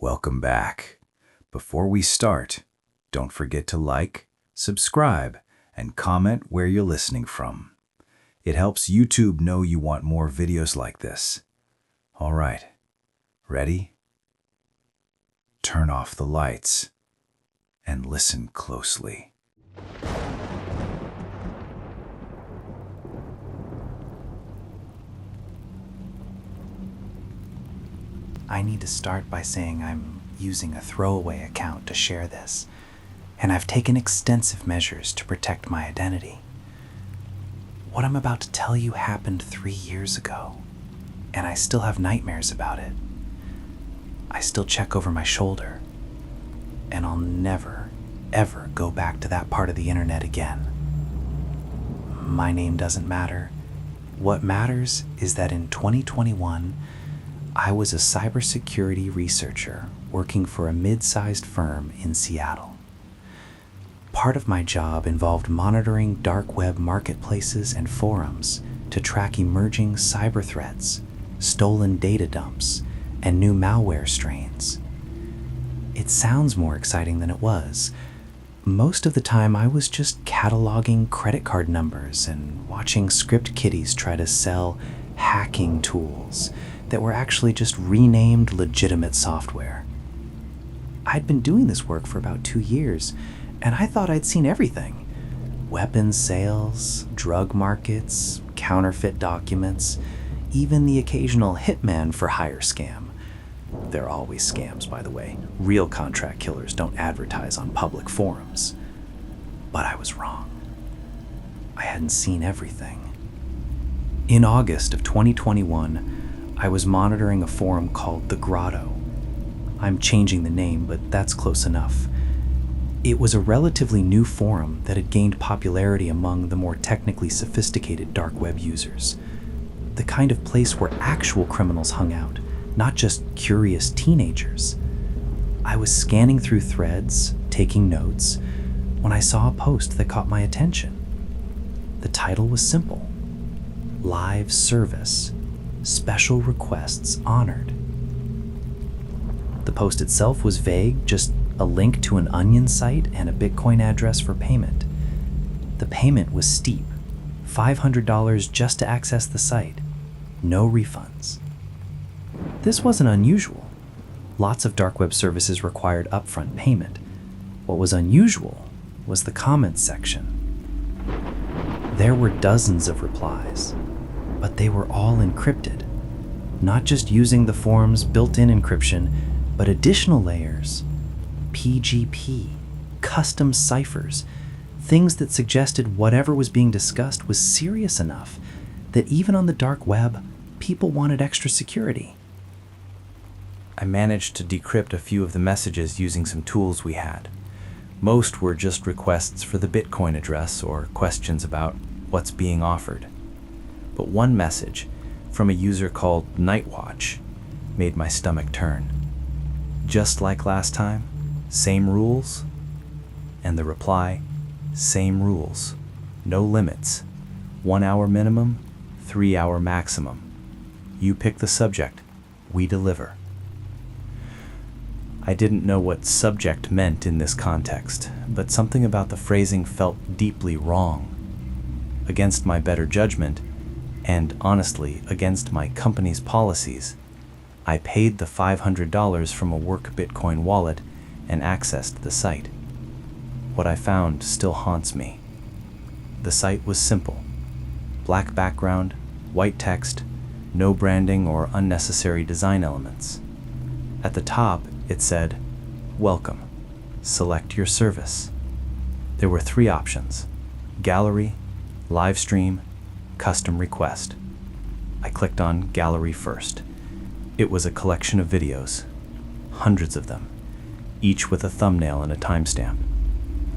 Welcome back. Before we start, don't forget to like, subscribe, and comment where you're listening from. It helps YouTube know you want more videos like this. All right, ready? Turn off the lights and listen closely. I need to start by saying I'm using a throwaway account to share this, and I've taken extensive measures to protect my identity. What I'm about to tell you happened 3 years ago, and I still have nightmares about it. I still check over my shoulder, and I'll never, ever go back to that part of the internet again. My name doesn't matter. What matters is that in 2021, I was a cybersecurity researcher working for a mid-sized firm in Seattle. Part of my job involved monitoring dark web marketplaces and forums to track emerging cyber threats, stolen data dumps, and new malware strains. It sounds more exciting than it was. Most of the time I was just cataloging credit card numbers and watching script kiddies try to sell hacking tools that were actually just renamed legitimate software. I'd been doing this work for about 2 years, and I thought I'd seen everything. Weapons sales, drug markets, counterfeit documents, even the occasional hitman for hire scam. They're always scams, by the way. Real contract killers don't advertise on public forums. But I was wrong. I hadn't seen everything. In August of 2021, I was monitoring a forum called The Grotto. I'm changing the name, but that's close enough. It was a relatively new forum that had gained popularity among the more technically sophisticated dark web users. The kind of place where actual criminals hung out, not just curious teenagers. I was scanning through threads, taking notes, when I saw a post that caught my attention. The title was simple: Live Service. Special requests honored. The post itself was vague, just a link to an Onion site and a Bitcoin address for payment. The payment was steep, $500 just to access the site. No refunds. This wasn't unusual. Lots of dark web services required upfront payment. What was unusual was the comments section. There were dozens of replies, but they were all encrypted, not just using the forum's built-in encryption, but additional layers, PGP, custom ciphers, things that suggested whatever was being discussed was serious enough that even on the dark web, people wanted extra security. I managed to decrypt a few of the messages using some tools we had. Most were just requests for the Bitcoin address or questions about what's being offered. But one message from a user called Nightwatch made my stomach turn. Just like last time, same rules, and the reply, same rules, no limits, 1 hour minimum, 3 hour maximum. You pick the subject, we deliver. I didn't know what subject meant in this context, but something about the phrasing felt deeply wrong. Against my better judgment, and honestly, against my company's policies, I paid the $500 from a work Bitcoin wallet and accessed the site. What I found still haunts me. The site was simple. Black background, white text, no branding or unnecessary design elements. At the top, it said, "Welcome. Select your service." There were 3 options: gallery, live stream, custom request. I clicked on gallery first. It was a collection of videos, hundreds of them, each with a thumbnail and a timestamp.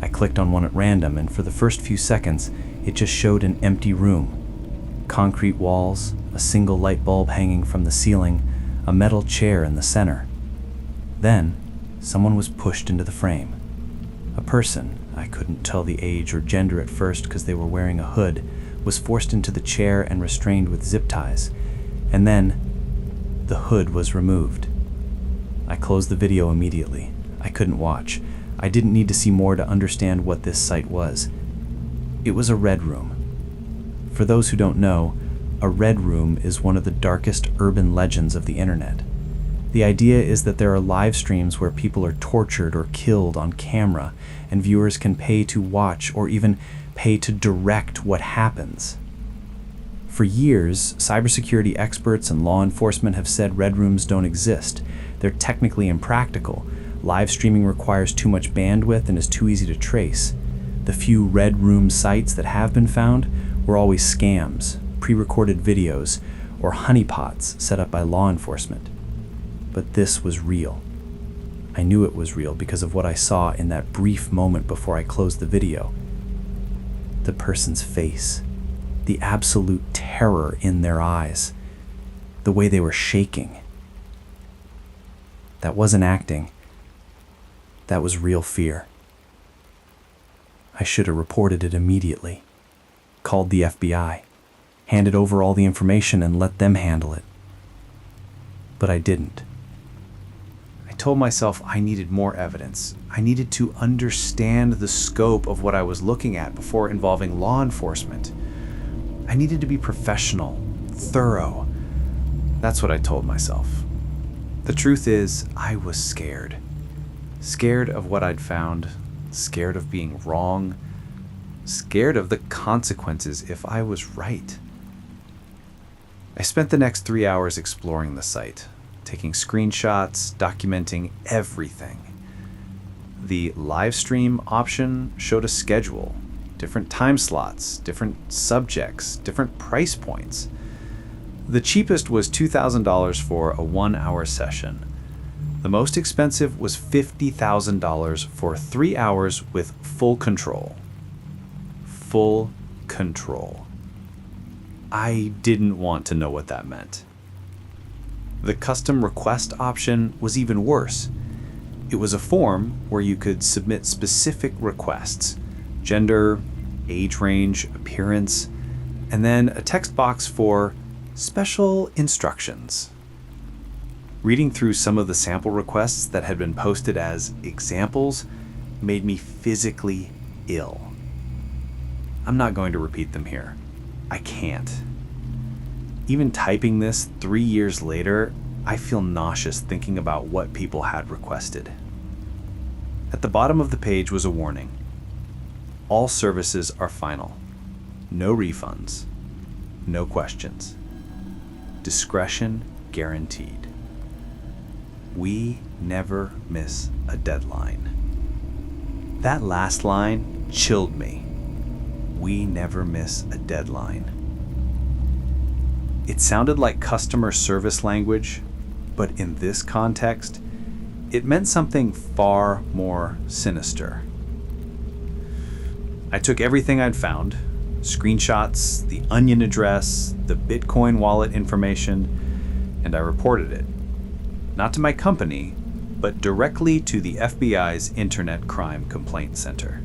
I clicked on one at random, and for the first few seconds, it just showed an empty room. Concrete walls, a single light bulb hanging from the ceiling, a metal chair in the center. Then, someone was pushed into the frame. A person, I couldn't tell the age or gender at first because they were wearing a hood, was forced into the chair and restrained with zip ties, and then the hood was removed. I closed the video immediately. I couldn't watch. I didn't need to see more to understand what this site was. It was a red room. For those who don't know, a red room is one of the darkest urban legends of the internet. The idea is that there are live streams where people are tortured or killed on camera, and viewers can pay to watch or even pay to direct what happens. For years, cybersecurity experts and law enforcement have said red rooms don't exist. They're technically impractical. Live streaming requires too much bandwidth and is too easy to trace. The few red room sites that have been found were always scams, pre-recorded videos, or honeypots set up by law enforcement. But this was real. I knew it was real because of what I saw in that brief moment before I closed the video. The person's face, the absolute terror in their eyes, the way they were shaking. That wasn't acting. That was real fear. I should have reported it immediately, called the FBI, handed over all the information and let them handle it. But I didn't. I told myself I needed more evidence. I needed to understand the scope of what I was looking at before involving law enforcement. I needed to be professional, thorough. That's what I told myself. The truth is, I was scared. Scared of what I'd found, scared of being wrong, scared of the consequences if I was right. I spent the next 3 hours exploring the site, taking screenshots, documenting everything. The live stream option showed a schedule, different time slots, different subjects, different price points. The cheapest was $2,000 for a 1-hour session. The most expensive was $50,000 for 3 hours with full control. Full control. I didn't want to know what that meant. The custom request option was even worse. It was a form where you could submit specific requests: gender, age range, appearance, and then a text box for special instructions. Reading through some of the sample requests that had been posted as examples made me physically ill. I'm not going to repeat them here. I can't. Even typing this 3 years later, I feel nauseous thinking about what people had requested. At the bottom of the page was a warning. All services are final. No refunds. No questions. Discretion guaranteed. We never miss a deadline. That last line chilled me. We never miss a deadline. It sounded like customer service language, but in this context, it meant something far more sinister. I took everything I'd found, screenshots, the Onion address, the Bitcoin wallet information, and I reported it. Not to my company, but directly to the FBI's Internet Crime Complaint Center.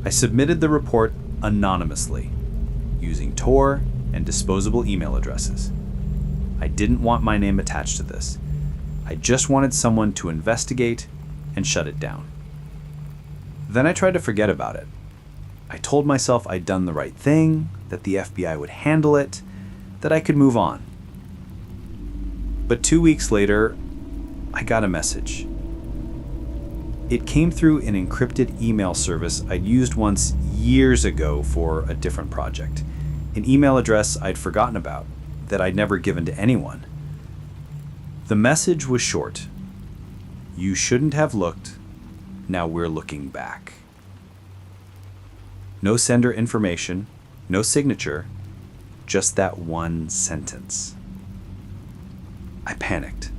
I submitted the report anonymously, using Tor and disposable email addresses. I didn't want my name attached to this. I just wanted someone to investigate and shut it down. Then I tried to forget about it. I told myself I'd done the right thing, that the FBI would handle it, that I could move on. But 2 weeks later, I got a message. It came through an encrypted email service I'd used once years ago for a different project, an email address I'd forgotten about, that I'd never given to anyone. The message was short. You shouldn't have looked. Now we're looking back. No sender information, no signature, just that one sentence. I panicked.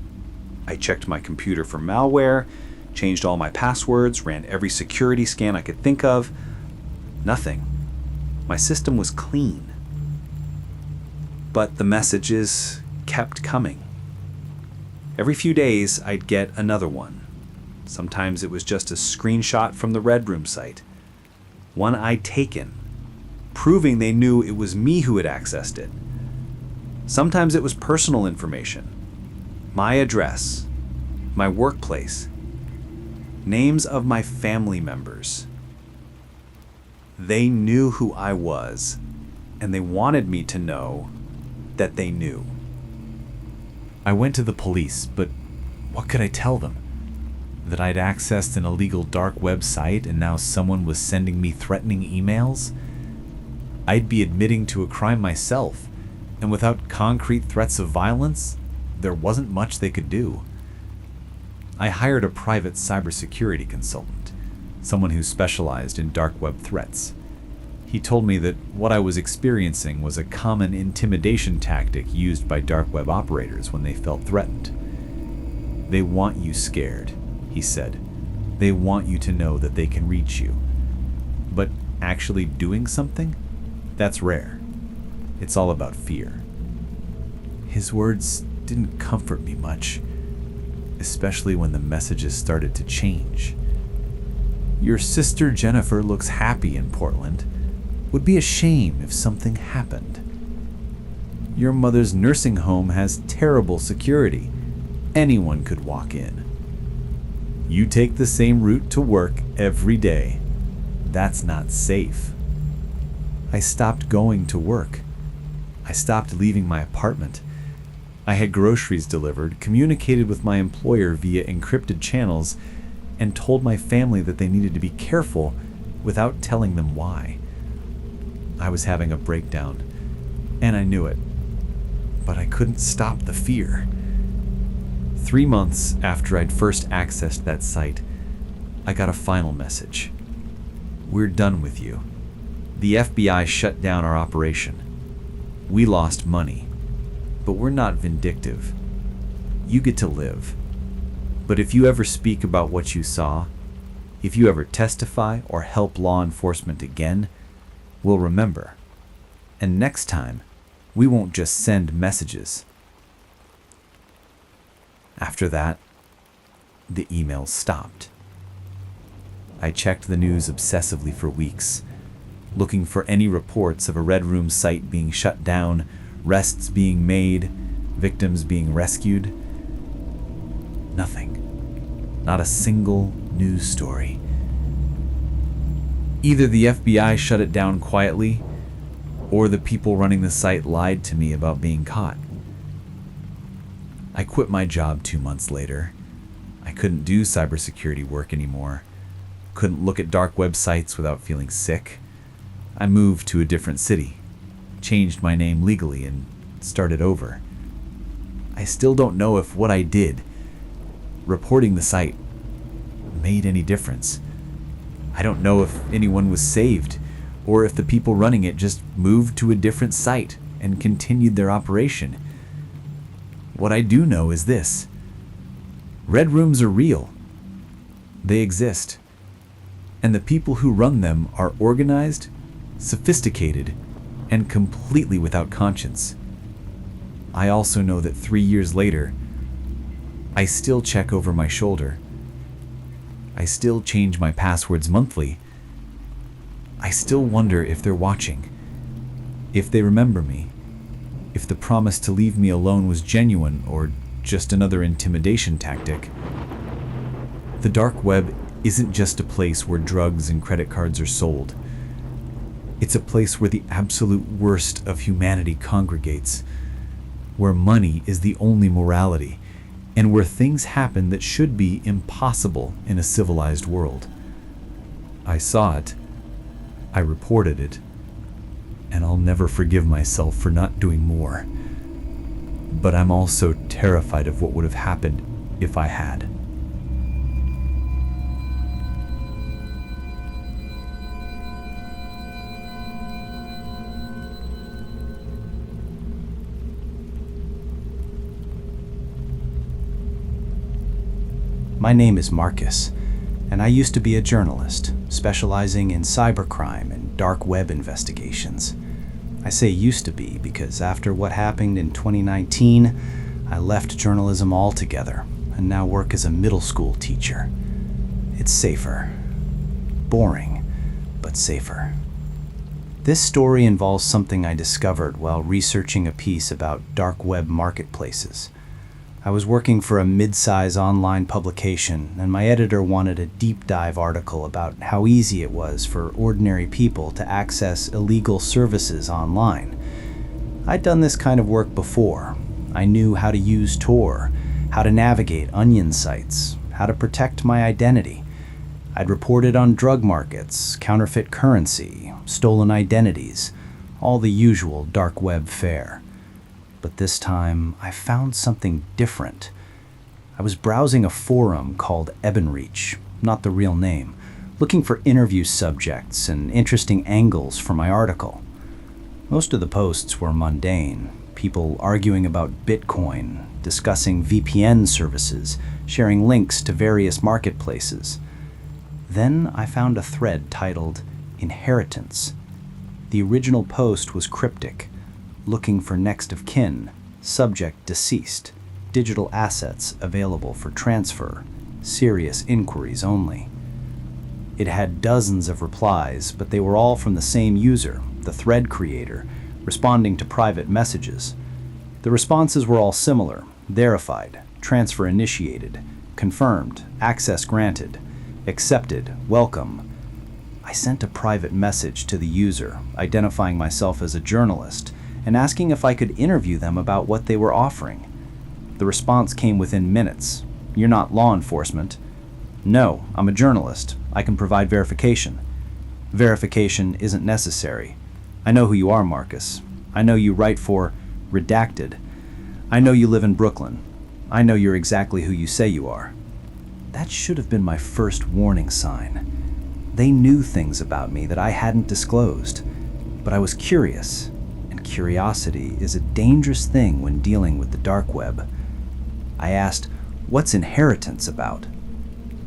I checked my computer for malware, changed all my passwords, ran every security scan I could think of. Nothing. My system was clean. But the messages kept coming. Every few days, I'd get another one. Sometimes it was just a screenshot from the Red Room site, one I'd taken, proving they knew it was me who had accessed it. Sometimes it was personal information, my address, my workplace, names of my family members. They knew who I was, and they wanted me to know that they knew. I went to the police, but what could I tell them? That I'd accessed an illegal dark website and now someone was sending me threatening emails? I'd be admitting to a crime myself, and without concrete threats of violence, there wasn't much they could do. I hired a private cybersecurity consultant, someone who specialized in dark web threats. He told me that what I was experiencing was a common intimidation tactic used by dark web operators when they felt threatened. They want you scared, he said. They want you to know that they can reach you. But actually doing something? That's rare. It's all about fear. His words didn't comfort me much, especially when the messages started to change. Your sister Jennifer looks happy in Portland. Would be a shame if something happened. Your mother's nursing home has terrible security. Anyone could walk in. You take the same route to work every day. That's not safe. I stopped going to work. I stopped leaving my apartment. I had groceries delivered, communicated with my employer via encrypted channels, and told my family that they needed to be careful without telling them why. I was having a breakdown, and I knew it, but I couldn't stop the fear. 3 months after I'd first accessed that site, I got a final message. We're done with you. The FBI shut down our operation. We lost money, but we're not vindictive. You get to live. But if you ever speak about what you saw, if you ever testify or help law enforcement again, we'll remember. And next time, we won't just send messages. After that, the emails stopped. I checked the news obsessively for weeks, looking for any reports of a Red Room site being shut down, arrests being made, victims being rescued. Nothing. Not a single news story. Either the FBI shut it down quietly, or the people running the site lied to me about being caught. I quit my job 2 months later. I couldn't do cybersecurity work anymore. Couldn't look at dark websites without feeling sick. I moved to a different city, changed my name legally, and started over. I still don't know if what I did, reporting the site, made any difference. I don't know if anyone was saved, or if the people running it just moved to a different site and continued their operation. What I do know is this: Red Rooms are real. They exist. And the people who run them are organized, sophisticated, and completely without conscience. I also know that 3 years later, I still check over my shoulder. I still change my passwords monthly. I still wonder if they're watching, if they remember me, if the promise to leave me alone was genuine or just another intimidation tactic. The dark web isn't just a place where drugs and credit cards are sold. It's a place where the absolute worst of humanity congregates, where money is the only morality, and where things happen that should be impossible in a civilized world. I saw it, I reported it, and I'll never forgive myself for not doing more. But I'm also terrified of what would have happened if I had. My name is Marcus, and I used to be a journalist, specializing in cybercrime and dark web investigations. I say used to be because after what happened in 2019, I left journalism altogether and now work as a middle school teacher. It's safer. Boring, but safer. This story involves something I discovered while researching a piece about dark web marketplaces. I was working for a mid-size online publication, and my editor wanted a deep dive article about how easy it was for ordinary people to access illegal services online. I'd done this kind of work before. I knew how to use Tor, how to navigate onion sites, how to protect my identity. I'd reported on drug markets, counterfeit currency, stolen identities, all the usual dark web fare. But this time, I found something different. I was browsing a forum called Ebonreach, not the real name, looking for interview subjects and interesting angles for my article. Most of the posts were mundane, people arguing about Bitcoin, discussing VPN services, sharing links to various marketplaces. Then I found a thread titled Inheritance. The original post was cryptic, looking for next of kin, subject deceased, digital assets available for transfer, serious inquiries only. It had dozens of replies, but they were all from the same user, the thread creator, responding to private messages. The responses were all similar: verified, transfer initiated, confirmed, access granted, accepted, welcome. I sent a private message to the user, identifying myself as a journalist, and asking if I could interview them about what they were offering. The response came within minutes. "You're not law enforcement." "No, I'm a journalist. I can provide verification." "Verification isn't necessary. I know who you are, Marcus. I know you write for Redacted. I know you live in Brooklyn. I know you're exactly who you say you are." That should have been my first warning sign. They knew things about me that I hadn't disclosed, but I was curious. Curiosity is a dangerous thing when dealing with the dark web. I asked, "What's inheritance about?"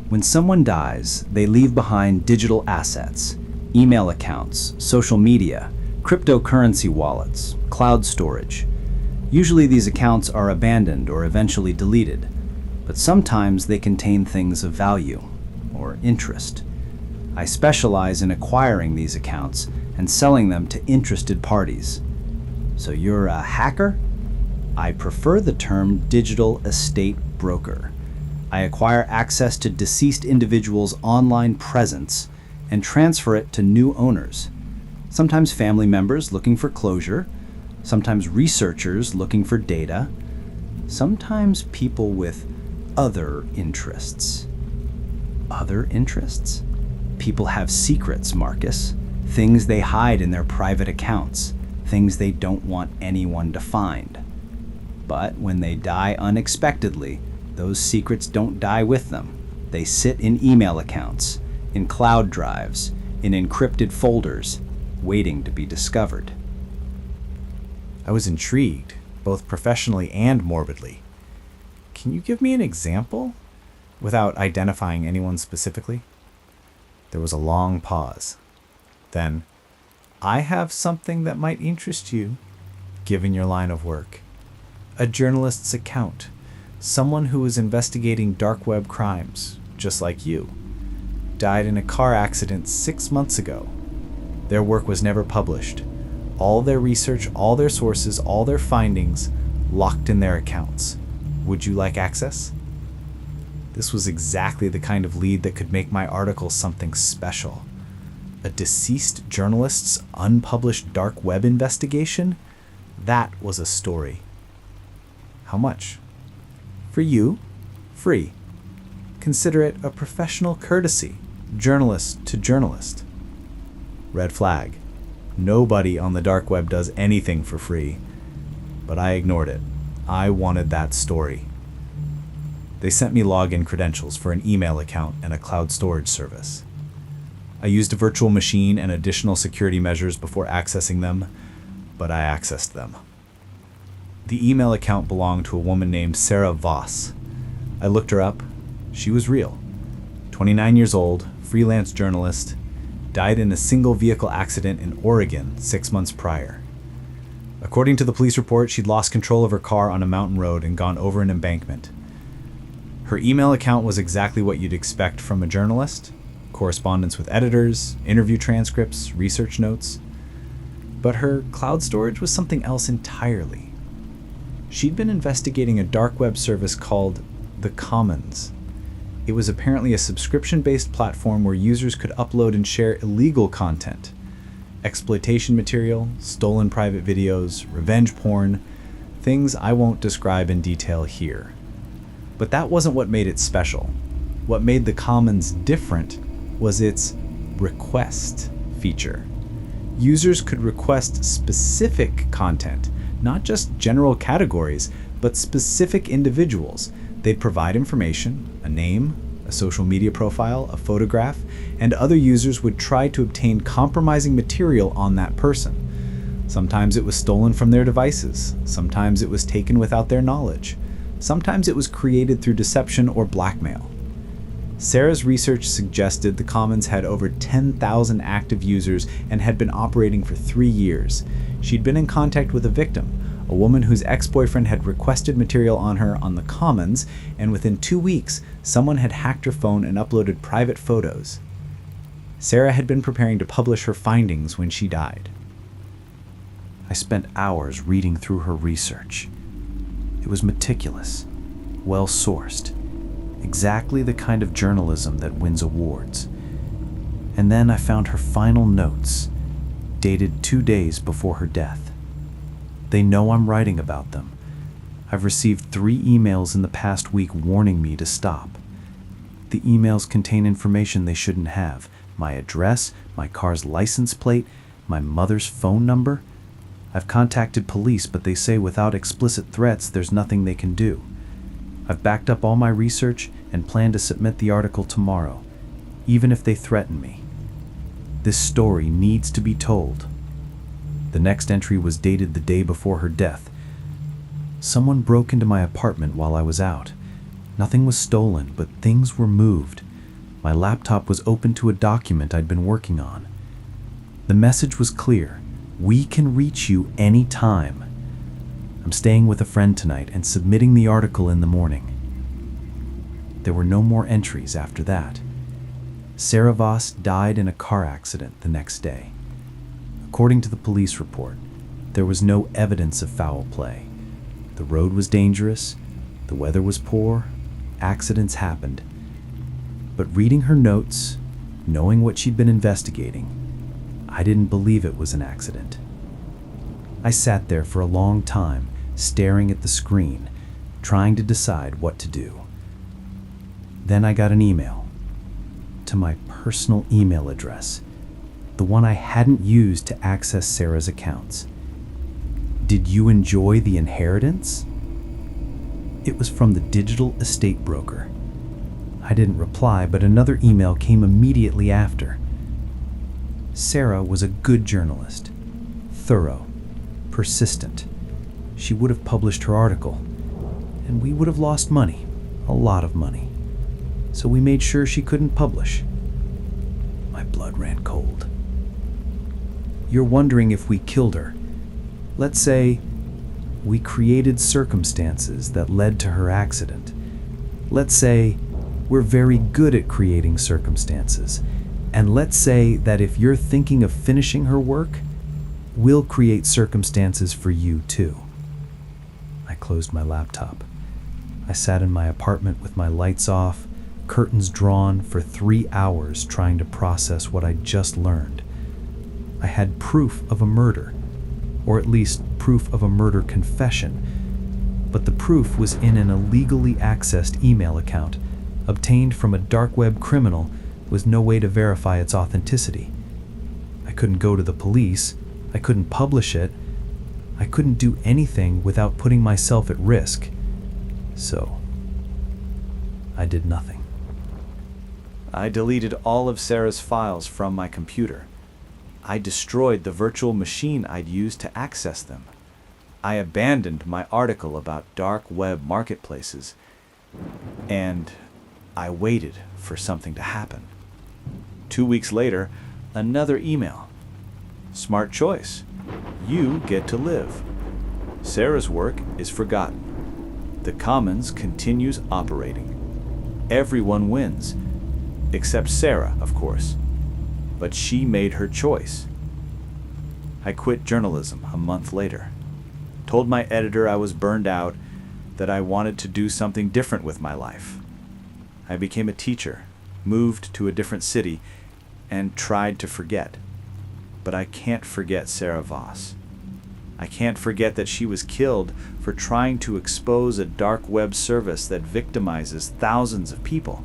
When someone dies, they leave behind digital assets, email accounts, social media, cryptocurrency wallets, cloud storage. Usually these accounts are abandoned or eventually deleted, but sometimes they contain things of value or interest. I specialize in acquiring these accounts and selling them to interested parties. "So you're a hacker?" "I prefer the term digital estate broker. I acquire access to deceased individuals' online presence and transfer it to new owners. Sometimes family members looking for closure, sometimes researchers looking for data, sometimes people with other interests." Other interests? People have secrets, Marcus. Things they hide in their private accounts. Things they don't want anyone to find. But when they die unexpectedly, those secrets don't die with them. They sit in email accounts, in cloud drives, in encrypted folders, waiting to be discovered. I was intrigued, both professionally and morbidly. Can you give me an example? Without identifying anyone specifically? There was a long pause. Then, "I have something that might interest you, given your line of work. A journalist's account, someone who was investigating dark web crimes, just like you. Died in a car accident 6 months ago. Their work was never published. All their research, all their sources, all their findings, locked in their accounts. Would you like access?" This was exactly the kind of lead that could make my article something special. A deceased journalist's unpublished dark web investigation? That was a story. "How much?" "For you, free. Consider it a professional courtesy, journalist to journalist." Red flag. Nobody on the dark web does anything for free. But I ignored it. I wanted that story. They sent me login credentials for an email account and a cloud storage service. I used a virtual machine and additional security measures before accessing them, but I accessed them. The email account belonged to a woman named Sarah Voss. I looked her up. She was real. 29 years old, freelance journalist, died in a single vehicle accident in Oregon 6 months prior. According to the police report, she'd lost control of her car on a mountain road and gone over an embankment. Her email account was exactly what you'd expect from a journalist: correspondence with editors, interview transcripts, research notes. But her cloud storage was something else entirely. She'd been investigating a dark web service called The Commons. It was apparently a subscription-based platform where users could upload and share illegal content. Exploitation material, stolen private videos, revenge porn, things I won't describe in detail here. But that wasn't what made it special. What made The Commons different was its request feature. Users could request specific content, not just general categories, but specific individuals. They'd provide information, a name, a social media profile, a photograph, and other users would try to obtain compromising material on that person. Sometimes it was stolen from their devices. Sometimes it was taken without their knowledge. Sometimes it was created through deception or blackmail. Sarah's research suggested the Commons had over 10,000 active users and had been operating for 3 years. She'd been in contact with a victim, a woman whose ex-boyfriend had requested material on her on the Commons, and within 2 weeks, someone had hacked her phone and uploaded private photos. Sarah had been preparing to publish her findings when she died. I spent hours reading through her research. It was meticulous, well-sourced, exactly the kind of journalism that wins awards. And then I found her final notes, dated 2 days before her death. They know I'm writing about them. I've received 3 emails in the past week warning me to stop. The emails contain information they shouldn't have: my address, my car's license plate, my mother's phone number. I've contacted police, but they say without explicit threats, there's nothing they can do. I've backed up all my research and plan to submit the article tomorrow, even if they threaten me. This story needs to be told. The next entry was dated the day before her death. Someone broke into my apartment while I was out. Nothing was stolen, but things were moved. My laptop was open to a document I'd been working on. The message was clear: we can reach you any time. I'm staying with a friend tonight and submitting the article in the morning. There were no more entries after that. Sarah Voss died in a car accident the next day. According to the police report, there was no evidence of foul play. The road was dangerous, the weather was poor, accidents happened. But reading her notes, knowing what she'd been investigating, I didn't believe it was an accident. I sat there for a long time, staring at the screen, trying to decide what to do. Then I got an email to my personal email address, the one I hadn't used to access Sarah's accounts. Did you enjoy the inheritance? It was from the digital estate broker. I didn't reply, but another email came immediately after. Sarah was a good journalist, thorough, persistent. She would have published her article, and we would have lost money, a lot of money. So we made sure she couldn't publish. My blood ran cold. You're wondering if we killed her. Let's say we created circumstances that led to her accident. Let's say we're very good at creating circumstances. And let's say that if you're thinking of finishing her work, we'll create circumstances for you too. I closed my laptop. I sat in my apartment with my lights off, curtains drawn, for 3 hours trying to process what I'd just learned. I had proof of a murder, or at least proof of a murder confession, but the proof was in an illegally accessed email account, obtained from a dark web criminal. Was no way to verify its authenticity. I couldn't go to the police. I couldn't publish it. I couldn't do anything without putting myself at risk. So, I did nothing. I deleted all of Sarah's files from my computer. I destroyed the virtual machine I'd used to access them. I abandoned my article about dark web marketplaces, and I waited for something to happen. 2 weeks later, another email. Smart choice. You get to live. Sarah's work is forgotten. The Commons continues operating. Everyone wins. Except Sarah, of course. But she made her choice. I quit journalism a month later. told my editor I was burned out, that I wanted to do something different with my life. I became a teacher, moved to a different city, and tried to forget. But I can't forget Sarah Voss. I can't forget that she was killed for trying to expose a dark web service that victimizes thousands of people.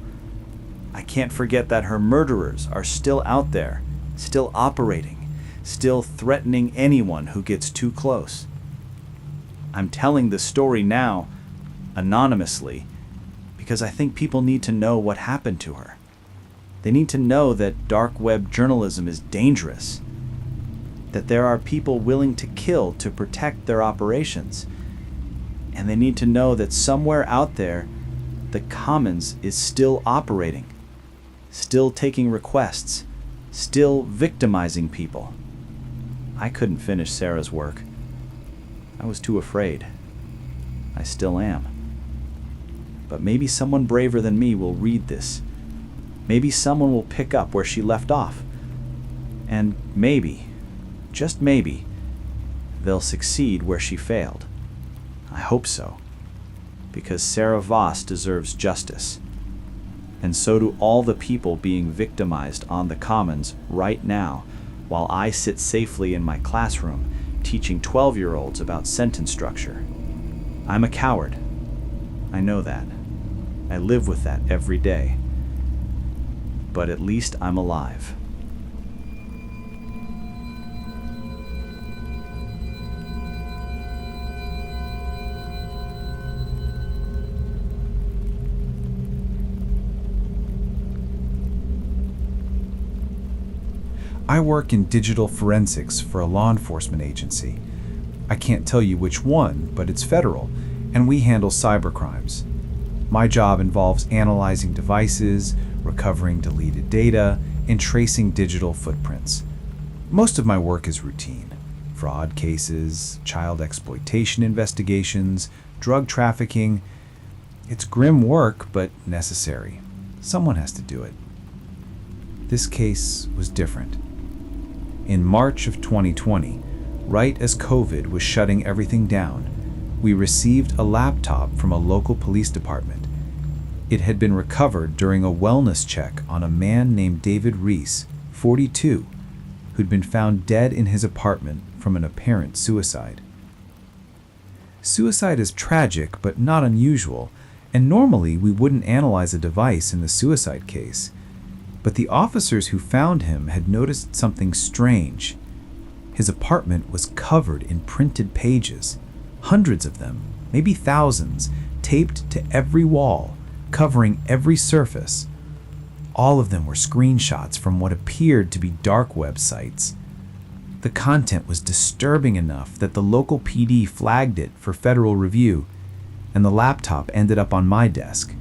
I can't forget that her murderers are still out there, still operating, still threatening anyone who gets too close. I'm telling the story now, anonymously, because I think people need to know what happened to her. They need to know that dark web journalism is dangerous, that there are people willing to kill to protect their operations, and they need to know that somewhere out there, the Commons is still operating, still taking requests, still victimizing people. I couldn't finish Sarah's work. I was too afraid. I still am. But maybe someone braver than me will read this. Maybe someone will pick up where she left off. And maybe, just maybe, they'll succeed where she failed. I hope so. Because Sarah Voss deserves justice. And so do all the people being victimized on the Commons right now, while I sit safely in my classroom teaching 12-year-olds about sentence structure. I'm a coward. I know that. I live with that every day. But at least I'm alive. I work in digital forensics for a law enforcement agency. I can't tell you which one, but it's federal, and we handle cybercrimes. My job involves analyzing devices, recovering deleted data, and tracing digital footprints. Most of my work is routine. Fraud cases, child exploitation investigations, drug trafficking. It's grim work, but necessary. Someone has to do it. This case was different. In March of 2020, right as COVID was shutting everything down, we received a laptop from a local police department. It had been recovered during a wellness check on a man named David Reese, 42, who'd been found dead in his apartment from an apparent suicide. Suicide is tragic but not unusual, and normally we wouldn't analyze a device in the suicide case. But the officers who found him had noticed something strange. His apartment was covered in printed pages, hundreds of them, maybe thousands, taped to every wall, covering every surface. All of them were screenshots from what appeared to be dark web sites. The content was disturbing enough that the local PD flagged it for federal review, and the laptop ended up on my desk.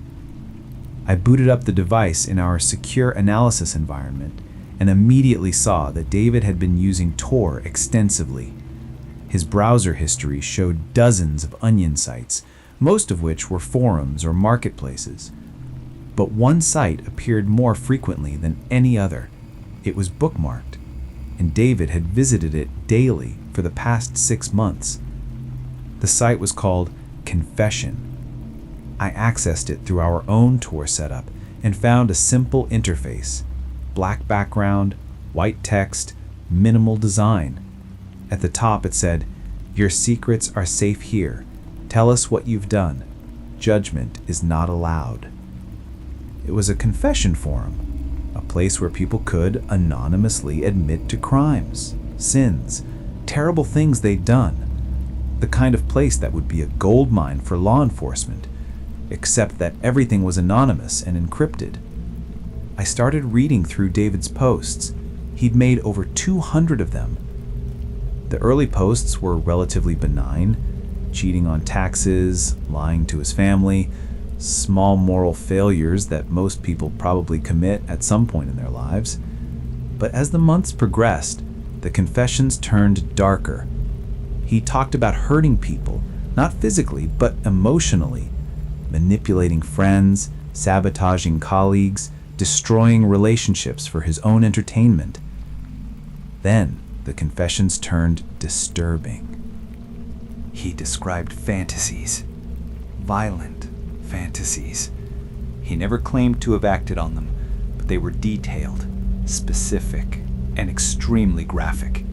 I booted up the device in our secure analysis environment and immediately saw that David had been using Tor extensively. His browser history showed dozens of onion sites, most of which were forums or marketplaces. But one site appeared more frequently than any other. It was bookmarked, and David had visited it daily for the past 6 months. The site was called Confession. I accessed it through our own Tor setup and found a simple interface: black background, white text, minimal design. At the top it said, "Your secrets are safe here. Tell us what you've done. Judgment is not allowed." It was a confession forum, a place where people could anonymously admit to crimes, sins, terrible things they'd done. The kind of place that would be a goldmine for law enforcement, except that everything was anonymous and encrypted. I started reading through David's posts. He'd made over 200 of them. The early posts were relatively benign: cheating on taxes, lying to his family, small moral failures that most people probably commit at some point in their lives. But as the months progressed, the confessions turned darker. He talked about hurting people, not physically, but emotionally, manipulating friends, sabotaging colleagues, destroying relationships for his own entertainment. Then the confessions turned disturbing. He described fantasies, violent fantasies. He never claimed to have acted on them, but they were detailed, specific, and extremely graphic.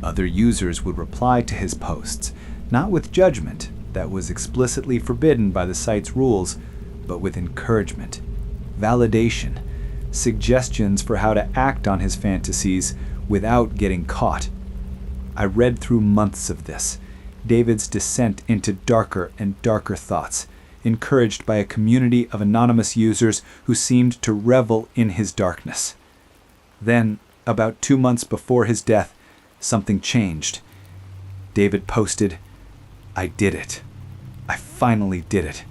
Other users would reply to his posts, not with judgment that was explicitly forbidden by the site's rules, but with encouragement, validation, suggestions for how to act on his fantasies without getting caught. I read through months of this, David's descent into darker and darker thoughts, encouraged by a community of anonymous users who seemed to revel in his darkness. Then, about 2 months before his death, something changed. David posted, "I did it. I finally did it.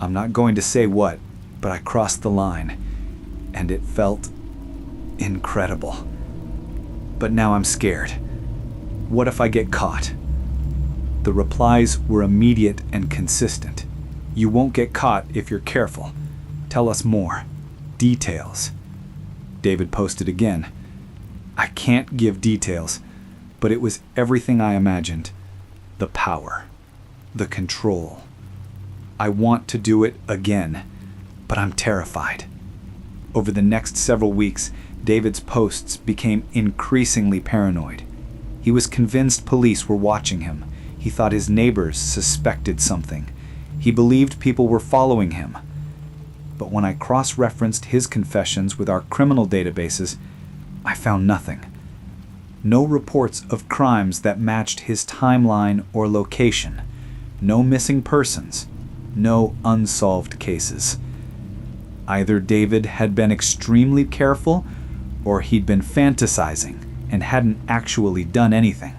I'm not going to say what, but I crossed the line, and it felt incredible. But now I'm scared. What if I get caught?" The replies were immediate and consistent. "You won't get caught if you're careful. Tell us more. Details." David posted again. "I can't give details, but it was everything I imagined. The power. The control. I want to do it again, but I'm terrified." Over the next several weeks, David's posts became increasingly paranoid. He was convinced police were watching him. He thought his neighbors suspected something. He believed people were following him. But when I cross-referenced his confessions with our criminal databases, I found nothing. No reports of crimes that matched his timeline or location. No missing persons. No unsolved cases. Either David had been extremely careful, or he'd been fantasizing and hadn't actually done anything.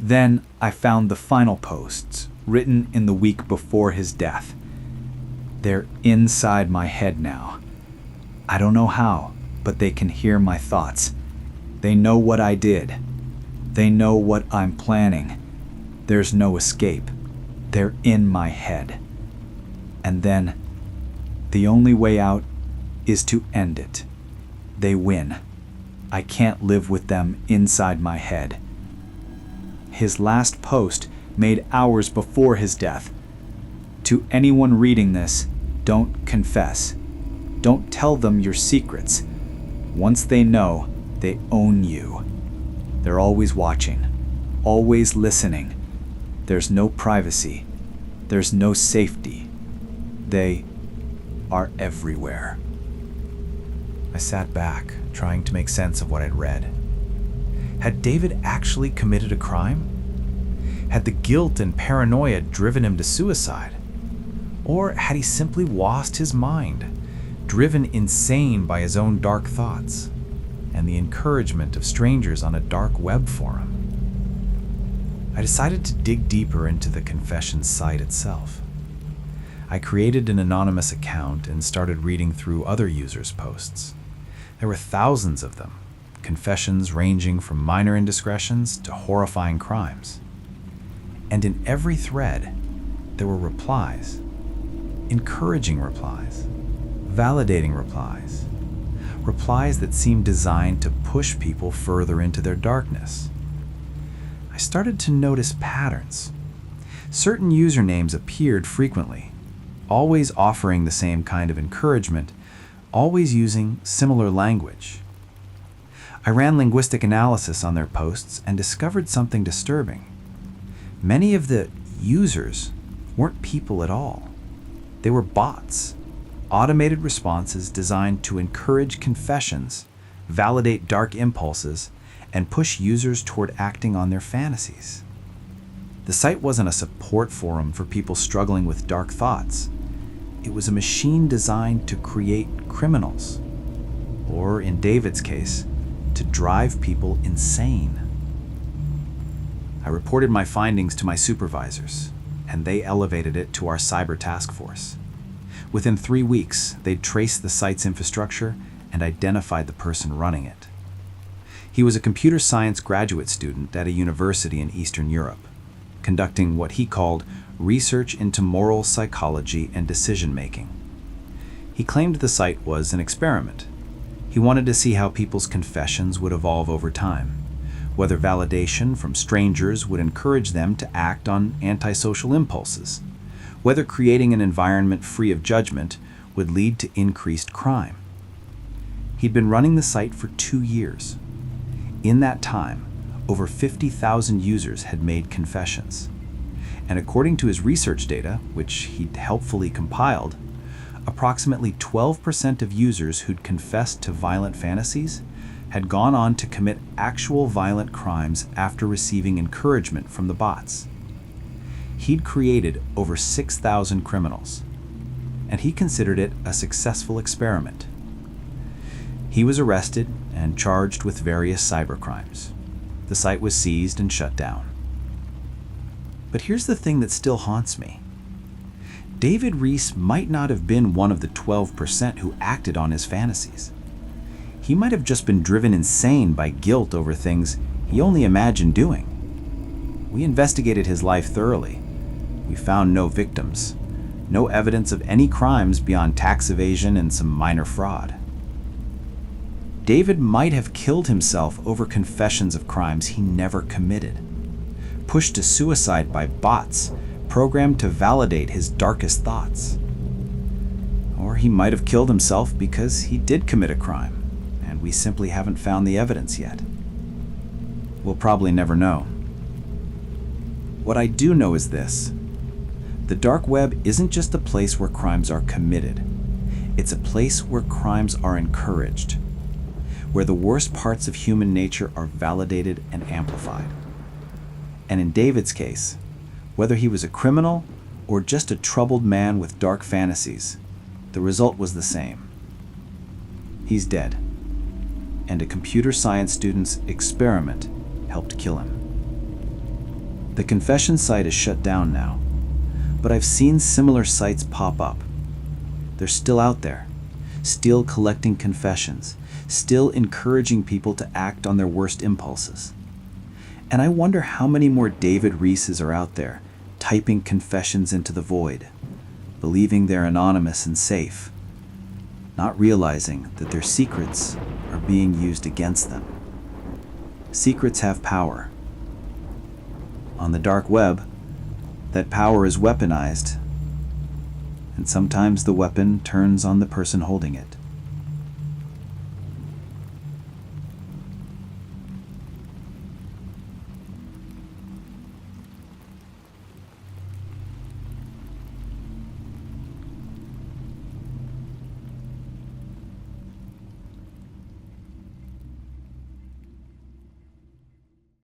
Then I found the final posts, written in the week before his death. They're inside my head now. I don't know how, but they can hear my thoughts. They know what I did. They know what I'm planning. There's no escape. They're in my head. And then, the only way out is to end it. They win. I can't live with them inside my head. His last post, made hours before his death. To anyone reading this, don't confess. Don't tell them your secrets. Once they know, they own you. They're always watching, always listening. There's no privacy. There's no safety. They are everywhere. I sat back, trying to make sense of what I'd read. Had David actually committed a crime? Had the guilt and paranoia driven him to suicide? Or had he simply lost his mind, driven insane by his own dark thoughts and the encouragement of strangers on a dark web forum? I decided to dig deeper into the confession site itself. I created an anonymous account and started reading through other users' posts. There were thousands of them, confessions ranging from minor indiscretions to horrifying crimes. And in every thread, there were replies, encouraging replies, validating replies, replies that seemed designed to push people further into their darkness. I started to notice patterns. Certain usernames appeared frequently, always offering the same kind of encouragement, always using similar language. I ran linguistic analysis on their posts and discovered something disturbing. Many of the users weren't people at all. They were bots, automated responses designed to encourage confessions, validate dark impulses, and push users toward acting on their fantasies. The site wasn't a support forum for people struggling with dark thoughts. It was a machine designed to create criminals, or in David's case, to drive people insane. I reported my findings to my supervisors, and they elevated it to our cyber task force. Within 3 weeks, they'd traced the site's infrastructure and identified the person running it. He was a computer science graduate student at a university in Eastern Europe, conducting what he called research into moral psychology and decision-making. He claimed the site was an experiment. He wanted to see how people's confessions would evolve over time, whether validation from strangers would encourage them to act on antisocial impulses, whether creating an environment free of judgment would lead to increased crime. He'd been running the site for 2 years. In that time, over 50,000 users had made confessions. And according to his research data, which he'd helpfully compiled, approximately 12% of users who'd confessed to violent fantasies had gone on to commit actual violent crimes after receiving encouragement from the bots. He'd created over 6,000 criminals, and he considered it a successful experiment. He was arrested and charged with various cybercrimes. The site was seized and shut down. But here's the thing that still haunts me. David Rees might not have been one of the 12% who acted on his fantasies. He might have just been driven insane by guilt over things he only imagined doing. We investigated his life thoroughly. We found no victims, no evidence of any crimes beyond tax evasion and some minor fraud. David might have killed himself over confessions of crimes he never committed, pushed to suicide by bots programmed to validate his darkest thoughts. Or he might have killed himself because he did commit a crime, and we simply haven't found the evidence yet. We'll probably never know. What I do know is this: the dark web isn't just a place where crimes are committed. It's a place where crimes are encouraged, where the worst parts of human nature are validated and amplified. And in David's case, whether he was a criminal or just a troubled man with dark fantasies, the result was the same. He's dead, and a computer science student's experiment helped kill him. The confession site is shut down now, but I've seen similar sites pop up. They're still out there, still collecting confessions, still encouraging people to act on their worst impulses. And I wonder how many more David Reeses are out there, typing confessions into the void, believing they're anonymous and safe, not realizing that their secrets are being used against them. Secrets have power. On the dark web, that power is weaponized, and sometimes the weapon turns on the person holding it.